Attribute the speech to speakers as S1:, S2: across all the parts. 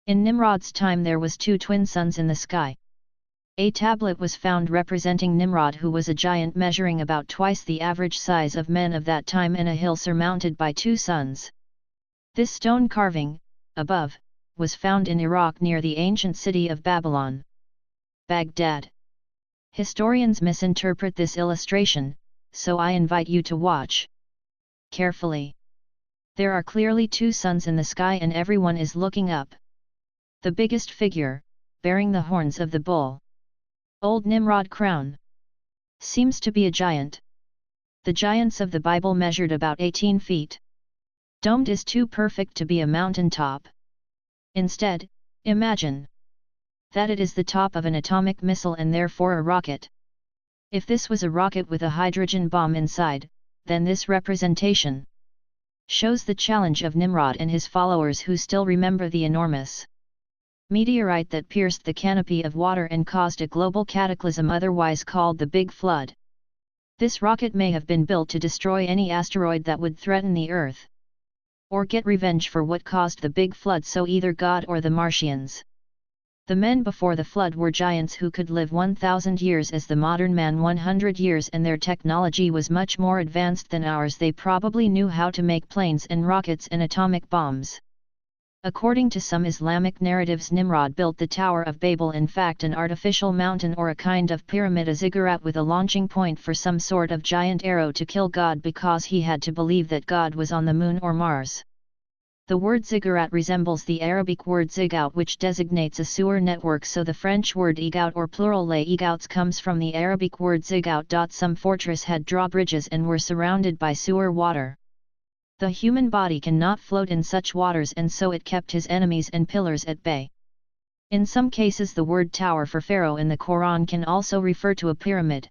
S1: In Nimrod's time there was 2 twin suns in the sky. A tablet was found representing Nimrod, who was a giant measuring about twice the average size of men of that time, and a hill surmounted by 2 suns. This stone carving, above, was found in Iraq near the ancient city of Babylon. Baghdad. Historians misinterpret this illustration, so I invite you to watch carefully. There are clearly 2 suns in the sky and everyone is looking up. The biggest figure, bearing the horns of the bull, Old Nimrod crown, seems to be a giant. The giants of the Bible measured about 18 feet. Domed is too perfect to be a mountain top. Instead, imagine that it is the top of an atomic missile and therefore a rocket. If this was a rocket with a hydrogen bomb inside, then this representation shows the challenge of Nimrod and his followers, who still remember the enormous meteorite that pierced the canopy of water and caused a global cataclysm otherwise called the Big Flood. This rocket may have been built to destroy any asteroid that would threaten the Earth, or get revenge for what caused the Big Flood, so either God or the Martians. The men before the flood were giants who could live 1,000 years as the modern man 100 years, and their technology was much more advanced than ours. They probably knew how to make planes and rockets and atomic bombs. According to some Islamic narratives, Nimrod built the Tower of Babel, in fact an artificial mountain or a kind of pyramid, a ziggurat with a launching point for some sort of giant arrow to kill God, because he had to believe that God was on the moon or Mars. The word ziggurat resembles the Arabic word zigout, which designates a sewer network, so the French word égout or plural les égouts comes from the Arabic word zigout. Some fortress had drawbridges and were surrounded by sewer water. The human body cannot float in such waters, and so it kept his enemies and pillars at bay. In some cases the word tower for Pharaoh in the Quran can also refer to a pyramid.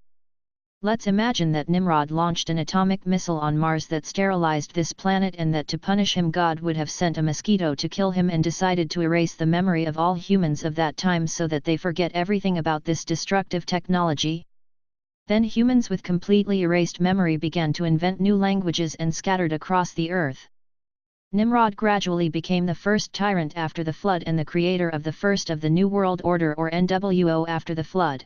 S1: Let's imagine that Nimrod launched an atomic missile on Mars that sterilized this planet, and that to punish him God would have sent a mosquito to kill him and decided to erase the memory of all humans of that time so that they forget everything about this destructive technology. Then humans with completely erased memory began to invent new languages and scattered across the earth. Nimrod gradually became the first tyrant after the flood and the creator of the first of the New World Order, or NWO, after the flood.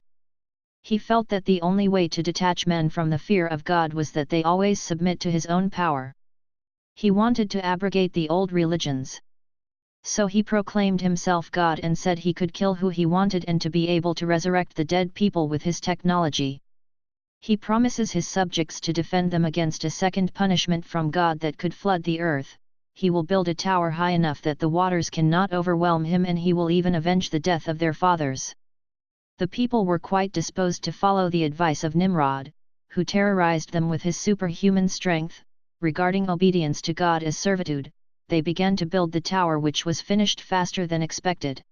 S1: He felt that the only way to detach men from the fear of God was that they always submit to his own power. He wanted to abrogate the old religions. So he proclaimed himself God and said he could kill who he wanted and to be able to resurrect the dead people with his technology. He promises his subjects to defend them against a second punishment from God that could flood the earth. He will build a tower high enough that the waters cannot overwhelm him, and he will even avenge the death of their fathers. The people were quite disposed to follow the advice of Nimrod, who terrorized them with his superhuman strength. Regarding obedience to God as servitude, they began to build the tower, which was finished faster than expected.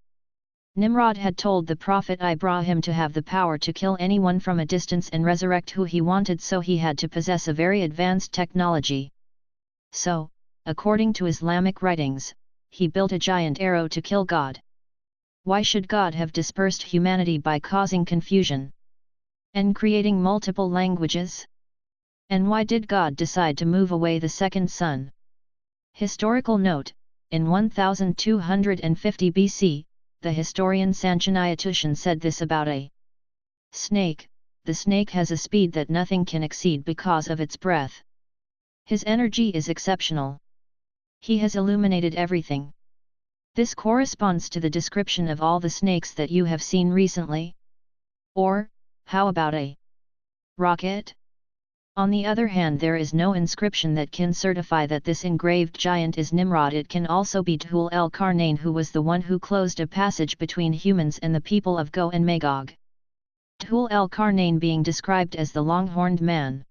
S1: Nimrod had told the prophet Ibrahim to have the power to kill anyone from a distance and resurrect who he wanted, so he had to possess a very advanced technology. So, according to Islamic writings, he built a giant arrow to kill God. Why should God have dispersed humanity by causing confusion and creating multiple languages? And why did God decide to move away the second son? Historical note: in 1250 BC, the historian Sanchuniatushan said this about a snake: the snake has a speed that nothing can exceed because of its breath. His energy is exceptional. He has illuminated everything. This corresponds to the description of all the snakes that you have seen recently. Or, how about a rocket? On the other hand, there is no inscription that can certify that this engraved giant is Nimrod. It can also be Tul el-Karnain, who was the one who closed a passage between humans and the people of Gog and Magog. Tul el-Karnain being described as the long-horned man.